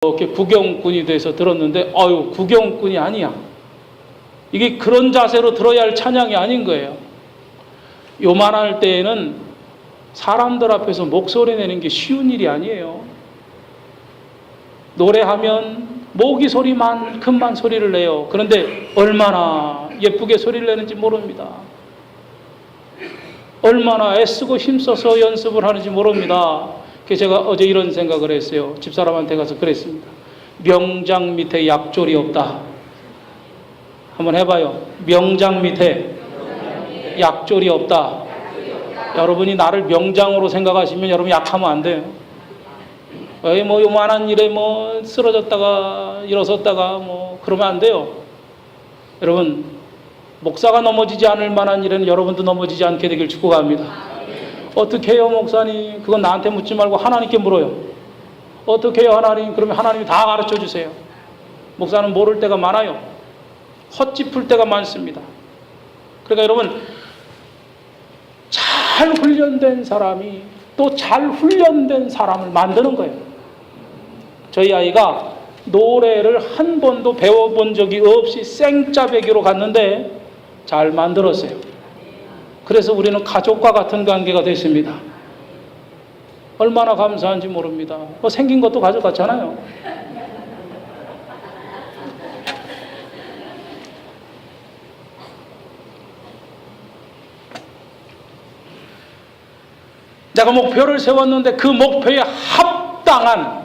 이렇게 구경꾼이 돼서 들었는데 아유 구경꾼이 아니야. 이게 그런 자세로 들어야 할 찬양이 아닌 거예요. 요만할 때에는 사람들 앞에서 목소리 내는 게 쉬운 일이 아니에요. 노래하면 모기 소리만큼만 소리를 내요. 그런데 얼마나 예쁘게 소리를 내는지 모릅니다. 얼마나 애쓰고 힘써서 연습을 하는지 모릅니다. 그래서 제가 어제 이런 생각을 했어요. 집사람한테 가서 그랬습니다. 명장 밑에 약졸이 없다. 한번 해봐요. 명장 밑에 약졸이 없다. 여러분이 나를 명장으로 생각하시면 여러분 약하면 안 돼요. 뭐 요만한 일에 뭐 쓰러졌다가 일어섰다가 뭐 그러면 안 돼요. 여러분 목사가 넘어지지 않을 만한 일에는 여러분도 넘어지지 않게 되길 축복합니다. 어떻게 해요 목사님? 그건 나한테 묻지 말고 하나님께 물어요. 어떻게 해요 하나님? 그러면 하나님이 다 가르쳐 주세요. 목사는 모를 때가 많아요. 헛짚을 때가 많습니다. 그러니까 여러분 잘 훈련된 사람이 또 잘 훈련된 사람을 만드는 거예요. 저희 아이가 노래를 한 번도 배워본 적이 없이 생짜배기로 갔는데 잘 만들었어요. 그래서 우리는 가족과 같은 관계가 됐습니다. 얼마나 감사한지 모릅니다. 뭐 생긴 것도 가족 같잖아요. 내가 목표를 세웠는데 그 목표에 합당한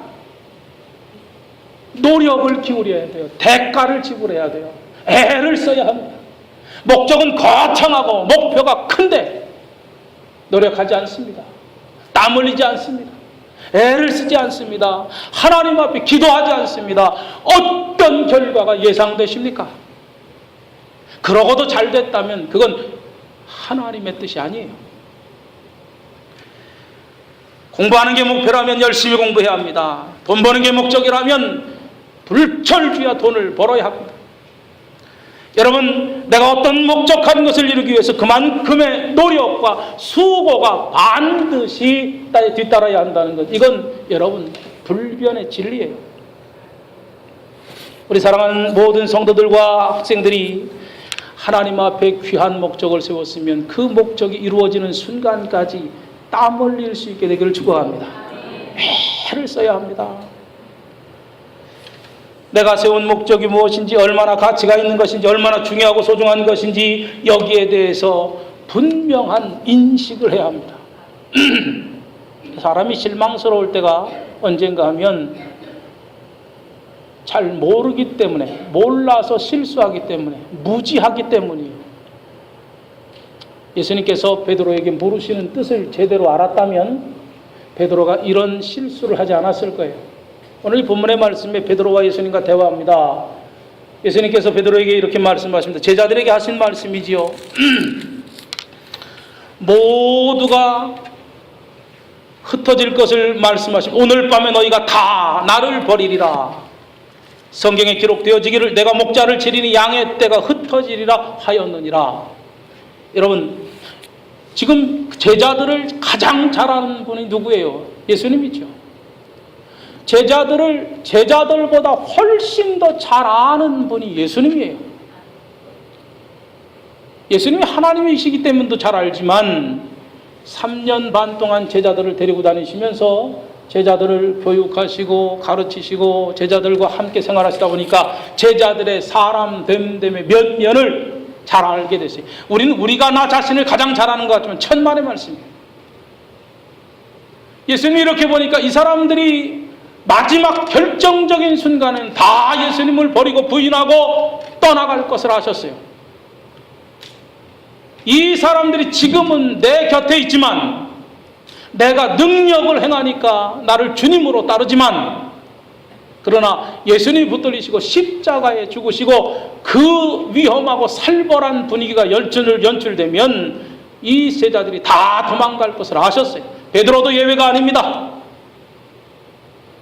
노력을 기울여야 돼요. 대가를 지불해야 돼요. 애를 써야 합니다. 목적은 거창하고 목표가 큰데 노력하지 않습니다. 땀 흘리지 않습니다. 애를 쓰지 않습니다. 하나님 앞에 기도하지 않습니다. 어떤 결과가 예상되십니까? 그러고도 잘 됐다면 그건 하나님의 뜻이 아니에요. 공부하는 게 목표라면 열심히 공부해야 합니다. 돈 버는 게 목적이라면 불철주야 돈을 벌어야 합니다. 여러분, 내가 어떤 목적한 것을 이루기 위해서 그만큼의 노력과 수고가 반드시 뒤따라야 한다는 것. 이건 여러분 불변의 진리예요. 우리 사랑하는 모든 성도들과 학생들이 하나님 앞에 귀한 목적을 세웠으면 그 목적이 이루어지는 순간까지 땀 흘릴 수 있게 되기를 축복합니다. 애를 써야 합니다. 내가 세운 목적이 무엇인지, 얼마나 가치가 있는 것인지, 얼마나 중요하고 소중한 것인지 여기에 대해서 분명한 인식을 해야 합니다. 사람이 실망스러울 때가 언젠가 하면 잘 모르기 때문에, 몰라서 실수하기 때문에, 무지하기 때문이에요. 예수님께서 베드로에게 물으시는 뜻을 제대로 알았다면 베드로가 이런 실수를 하지 않았을 거예요. 오늘 이 본문의 말씀에 베드로와 예수님과 대화합니다. 예수님께서 베드로에게 이렇게 말씀하십니다. 제자들에게 하신 말씀이지요. 모두가 흩어질 것을 말씀하십니다. 오늘 밤에 너희가 다 나를 버리리라. 성경에 기록되어지기를 내가 목자를 치리니 양의 떼가 흩어지리라 하였느니라. 여러분, 지금 제자들을 가장 잘 아는 분이 누구예요? 예수님이죠. 제자들보다 훨씬 더 잘 아는 분이 예수님이에요. 예수님이 하나님이시기 때문에 잘 알지만 3년 반 동안 제자들을 데리고 다니시면서 제자들을 교육하시고 가르치시고 제자들과 함께 생활하시다 보니까 제자들의 사람 됨됨의 면면을 잘 알게 됐어요. 우리가 나 자신을 가장 잘 아는 것 같지만 천만의 말씀이에요. 예수님이 이렇게 보니까 이 사람들이 마지막 결정적인 순간은 다 예수님을 버리고 부인하고 떠나갈 것을 아셨어요. 이 사람들이 지금은 내 곁에 있지만 내가 능력을 행하니까 나를 주님으로 따르지만 그러나 예수님이 붙들리시고 십자가에 죽으시고 그 위험하고 살벌한 분위기가 연출되면 이 제자들이 다 도망갈 것을 아셨어요. 베드로도 예외가 아닙니다.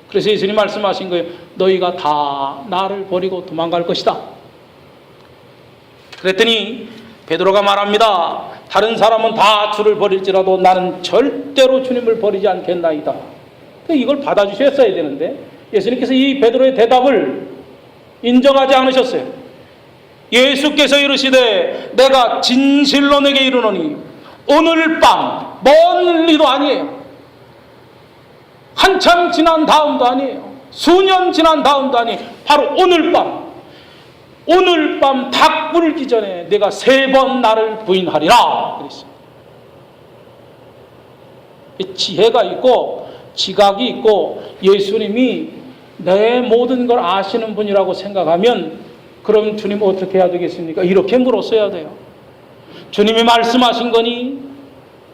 그래서 예수님 말씀하신 거예요. 너희가 다 나를 버리고 도망갈 것이다. 그랬더니 베드로가 말합니다. 다른 사람은 다 주를 버릴지라도 나는 절대로 주님을 버리지 않겠나이다. 이걸 받아주셨어야 되는데 예수님께서 이 베드로의 대답을 인정하지 않으셨어요. 예수께서 이르시되 내가 진실로 내게 이르노니 오늘 밤, 멀리도 아니에요. 한참 지난 다음도 아니에요. 수년 지난 다음도 아니에요. 바로 오늘 밤 닭 불기 전에 내가 3번 나를 부인하리라 그랬어요. 지혜가 있고 지각이 있고 예수님이 내 모든 걸 아시는 분이라고 생각하면 그럼 주님 어떻게 해야 되겠습니까? 이렇게 물었어야 돼요. 주님이 말씀하신 거니?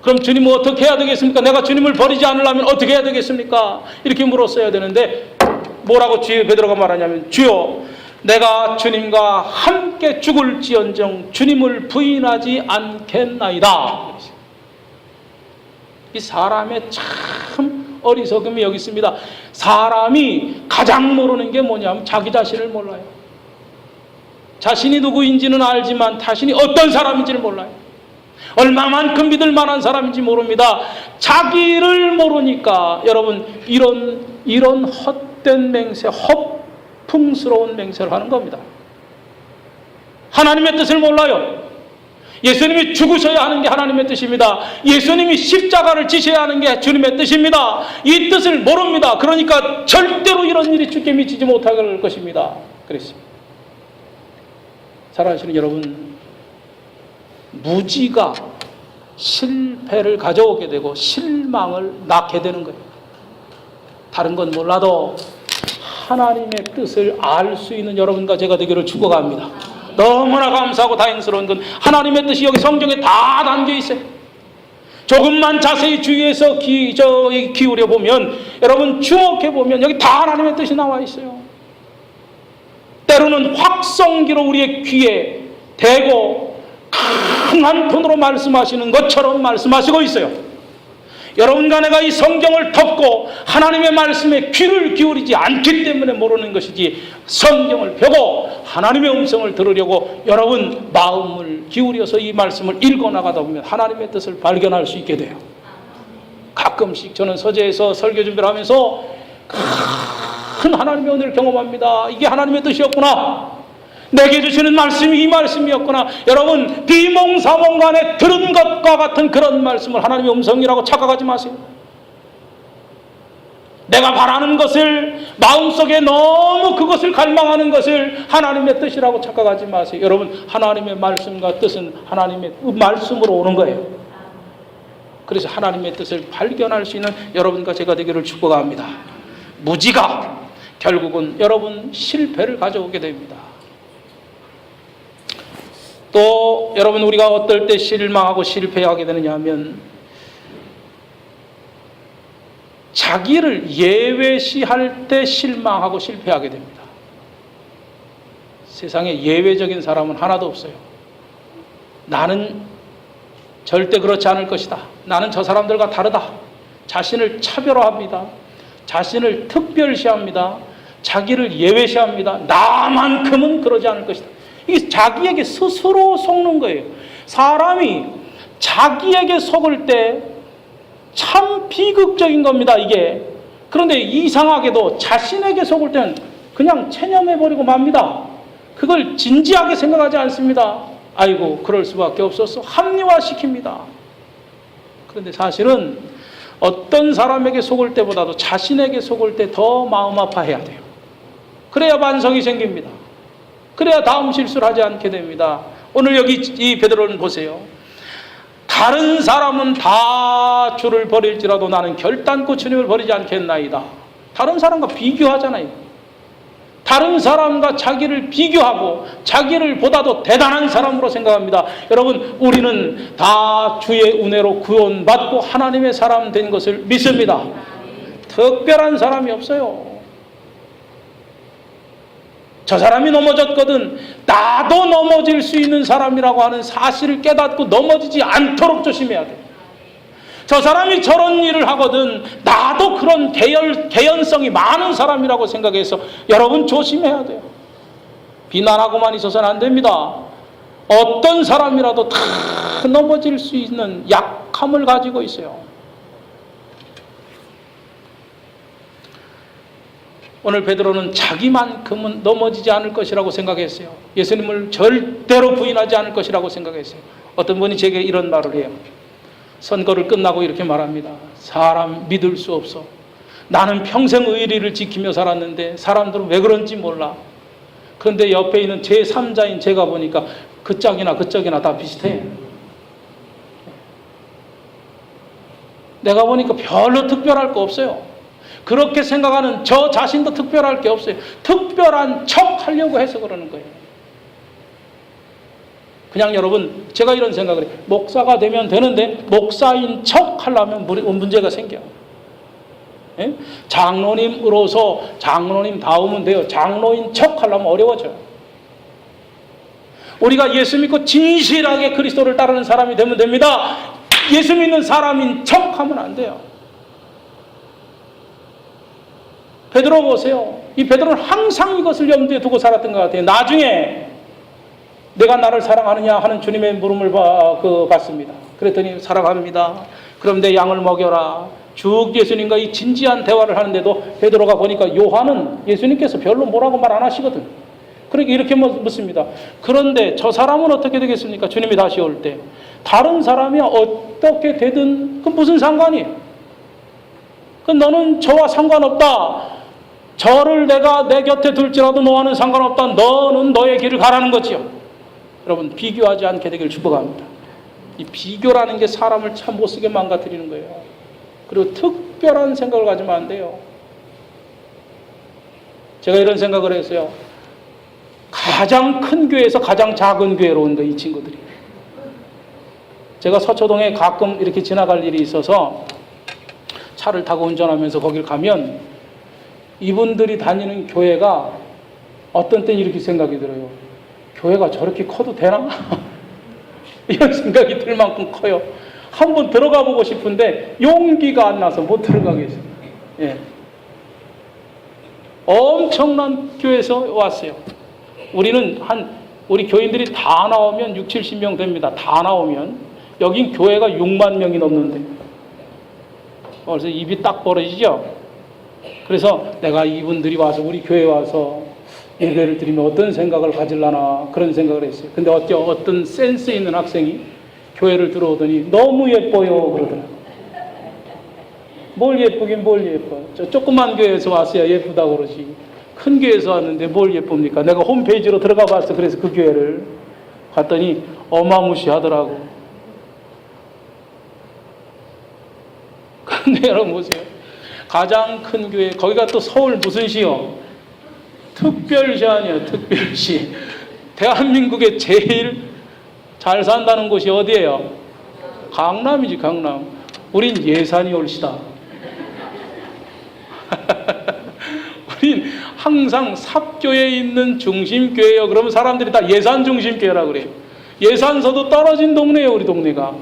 그럼 주님은 어떻게 해야 되겠습니까? 내가 주님을 버리지 않으려면 어떻게 해야 되겠습니까? 이렇게 물었어야 되는데 뭐라고 주여 베드로가 말하냐면 주여 내가 주님과 함께 죽을지언정 주님을 부인하지 않겠나이다. 이 사람의 참 어리석음이 여기 있습니다. 사람이 가장 모르는 게 뭐냐면 자기 자신을 몰라요. 자신이 누구인지는 알지만 자신이 어떤 사람인지를 몰라요. 얼마만큼 믿을 만한 사람인지 모릅니다. 자기를 모르니까 여러분 이런 헛된 맹세, 허풍스러운 맹세를 하는 겁니다. 하나님의 뜻을 몰라요. 예수님이 죽으셔야 하는 게 하나님의 뜻입니다. 예수님이 십자가를 지셔야 하는 게 주님의 뜻입니다. 이 뜻을 모릅니다. 그러니까 절대로 이런 일이 주께 미치지 못하게 할 것입니다. 그랬습니다. 사랑하시는 여러분, 무지가 실패를 가져오게 되고 실망을 낳게 되는 거예요. 다른 건 몰라도 하나님의 뜻을 알 수 있는 여러분과 제가 되기를 축원합니다. 너무나 감사하고 다행스러운 건 하나님의 뜻이 여기 성경에 다 담겨 있어요. 조금만 자세히 주의해서 기울여 보면, 여러분 주목해 보면 여기 다 하나님의 뜻이 나와 있어요. 때로는 확성기로 우리의 귀에 대고 강한 톤으로 말씀하시는 것처럼 말씀하시고 있어요. 여러분과 내가 이 성경을 덮고 하나님의 말씀에 귀를 기울이지 않기 때문에 모르는 것이지, 성경을 펴고 하나님의 음성을 들으려고 여러분 마음을 기울여서 이 말씀을 읽어나가다 보면 하나님의 뜻을 발견할 수 있게 돼요. 가끔씩 저는 서재에서 설교 준비를 하면서 큰 하나님의 은혜를 경험합니다. 이게 하나님의 뜻이었구나, 내게 주시는 말씀이 이 말씀이었구나. 여러분 비몽사몽간에 들은 것과 같은 그런 말씀을 하나님의 음성이라고 착각하지 마세요. 내가 바라는 것을, 마음속에 너무 그것을 갈망하는 것을 하나님의 뜻이라고 착각하지 마세요. 여러분 하나님의 말씀과 뜻은 하나님의 말씀으로 오는 거예요. 그래서 하나님의 뜻을 발견할 수 있는 여러분과 제가 되기를 축복합니다. 무지가 결국은 여러분 실패를 가져오게 됩니다. 또 여러분 우리가 어떨 때 실망하고 실패하게 되느냐 하면 자기를 예외시할 때 실망하고 실패하게 됩니다. 세상에 예외적인 사람은 하나도 없어요. 나는 절대 그렇지 않을 것이다, 나는 저 사람들과 다르다, 자신을 차별화합니다. 자신을 특별시합니다. 자기를 예외시합니다. 나만큼은 그러지 않을 것이다. 이게 자기에게 스스로 속는 거예요. 사람이 자기에게 속을 때 참 비극적인 겁니다, 이게. 그런데 이상하게도 자신에게 속을 때는 그냥 체념해버리고 맙니다. 그걸 진지하게 생각하지 않습니다. 아이고 그럴 수밖에 없었어, 합리화시킵니다. 그런데 사실은 어떤 사람에게 속을 때보다도 자신에게 속을 때 더 마음 아파해야 돼요. 그래야 반성이 생깁니다. 그래야 다음 실수를 하지 않게 됩니다. 오늘 여기 이 베드로는 보세요. 다른 사람은 다 주를 버릴지라도 나는 결단코 주님을 버리지 않겠나이다. 다른 사람과 비교하잖아요. 다른 사람과 자기를 비교하고 자기를 보다도 대단한 사람으로 생각합니다. 여러분 우리는 다 주의 은혜로 구원받고 하나님의 사람 된 것을 믿습니다. 특별한 사람이 없어요. 저 사람이 넘어졌거든 나도 넘어질 수 있는 사람이라고 하는 사실을 깨닫고 넘어지지 않도록 조심해야 돼요. 저 사람이 저런 일을 하거든 나도 그런 개연성이 많은 사람이라고 생각해서 여러분 조심해야 돼요. 비난하고만 있어서는 안 됩니다. 어떤 사람이라도 다 넘어질 수 있는 약함을 가지고 있어요. 오늘 베드로는 자기만큼은 넘어지지 않을 것이라고 생각했어요. 예수님을 절대로 부인하지 않을 것이라고 생각했어요. 어떤 분이 제게 이런 말을 해요. 선거를 끝나고 이렇게 말합니다. 사람 믿을 수 없어. 나는 평생 의리를 지키며 살았는데 사람들은 왜 그런지 몰라. 그런데 옆에 있는 제3자인 제가 보니까 그 짝이나 그 짝이나 다 비슷해. 내가 보니까 별로 특별할 거 없어요. 그렇게 생각하는 저 자신도 특별할 게 없어요. 특별한 척 하려고 해서 그러는 거예요. 그냥 여러분, 제가 이런 생각을 해요. 목사가 되면 되는데 목사인 척 하려면 문제가 생겨. 예? 장로님으로서 장로님 다우면 돼요. 장로인 척 하려면 어려워져요. 우리가 예수 믿고 진실하게 그리스도를 따르는 사람이 되면 됩니다. 예수 믿는 사람인 척 하면 안 돼요. 베드로 보세요. 이 베드로는 항상 이것을 염두에 두고 살았던 것 같아요. 나중에 내가 나를 사랑하느냐 하는 주님의 물음을 받습니다. 그랬더니 사랑합니다. 그럼 내 양을 먹여라. 쭉 예수님과 이 진지한 대화를 하는데도 베드로가 보니까 요한은 예수님께서 별로 뭐라고 말 안 하시거든. 그러니까 이렇게 묻습니다. 그런데 저 사람은 어떻게 되겠습니까? 주님이 다시 올 때. 다른 사람이 어떻게 되든 그 무슨 상관이에요? 그 너는 저와 상관없다. 저를 내가 내 곁에 둘지라도 너와는 상관없다. 너는 너의 길을 가라는 거지요. 여러분, 비교하지 않게 되길 축복합니다. 이 비교라는 게 사람을 참 못쓰게 망가뜨리는 거예요. 그리고 특별한 생각을 가지면 안 돼요. 제가 이런 생각을 했어요. 가장 큰 교회에서 가장 작은 교회로 온 거예요, 이 친구들이. 제가 서초동에 가끔 이렇게 지나갈 일이 있어서 차를 타고 운전하면서 거길 가면 이분들이 다니는 교회가 어떤 때는 이렇게 생각이 들어요. 교회가 저렇게 커도 되나? 이런 생각이 들 만큼 커요. 한번 들어가 보고 싶은데 용기가 안 나서 못 들어가겠어요. 예. 엄청난 교회에서 왔어요. 우리 교인들이 다 나오면 6, 70명 됩니다. 다 나오면. 여긴 교회가 6만 명이 넘는데. 그래서 입이 딱 벌어지죠. 그래서 내가 이분들이 와서 우리 교회에 와서 예배를 드리면 어떤 생각을 가질라나 그런 생각을 했어요. 근데 어떤 센스 있는 학생이 교회를 들어오더니 너무 예뻐요 그러더라고요. 뭘 예쁘긴 뭘 예뻐. 저 조그만 교회에서 왔어야 예쁘다고 그러지. 큰 교회에서 왔는데 뭘 예쁩니까? 내가 홈페이지로 들어가 봤어. 그래서 그 교회를 갔더니 어마무시하더라고. 근데 여러분 보세요. 가장 큰 교회, 거기가 또 서울 무슨 시요? 특별시 아니에요, 특별시. 대한민국에 제일 잘 산다는 곳이 어디예요? 강남이지, 강남. 우린 예산이 올시다. 우린 항상 삽교에 있는 중심교회요. 그러면 사람들이 다 예산 중심교회라고 그래요. 예산서도 떨어진 동네예요, 우리 동네가.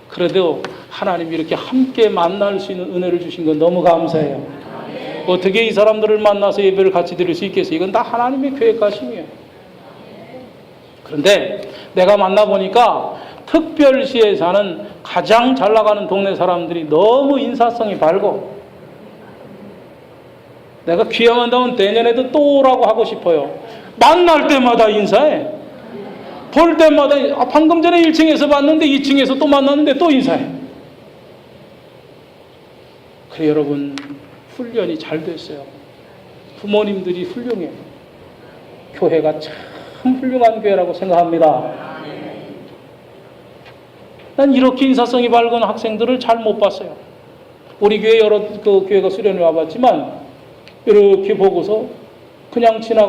그래도 하나님이 이렇게 함께 만날 수 있는 은혜를 주신 건 너무 감사해요. 어떻게 이 사람들을 만나서 예배를 같이 드릴 수 있겠어요? 이건 다 하나님의 계획하심이에요. 그런데 내가 만나보니까 특별시에 사는 가장 잘 나가는 동네 사람들이 너무 인사성이 밝고 내가 귀하면 다운 내년에도 또 오라고 하고 싶어요. 만날 때마다 인사해. 볼 때마다 방금 전에 1층에서 봤는데 2층에서 또 만났는데 또 인사해. 그래 여러분 훈련이 잘 됐어요. 부모님들이 훌륭해요. 교회가 참 훌륭한 교회라고 생각합니다. 난 이렇게 인사성이 밝은 학생들을 잘 못 봤어요. 우리 교회 여러 교회가 수련을 와봤지만 이렇게 보고서 그냥 지나가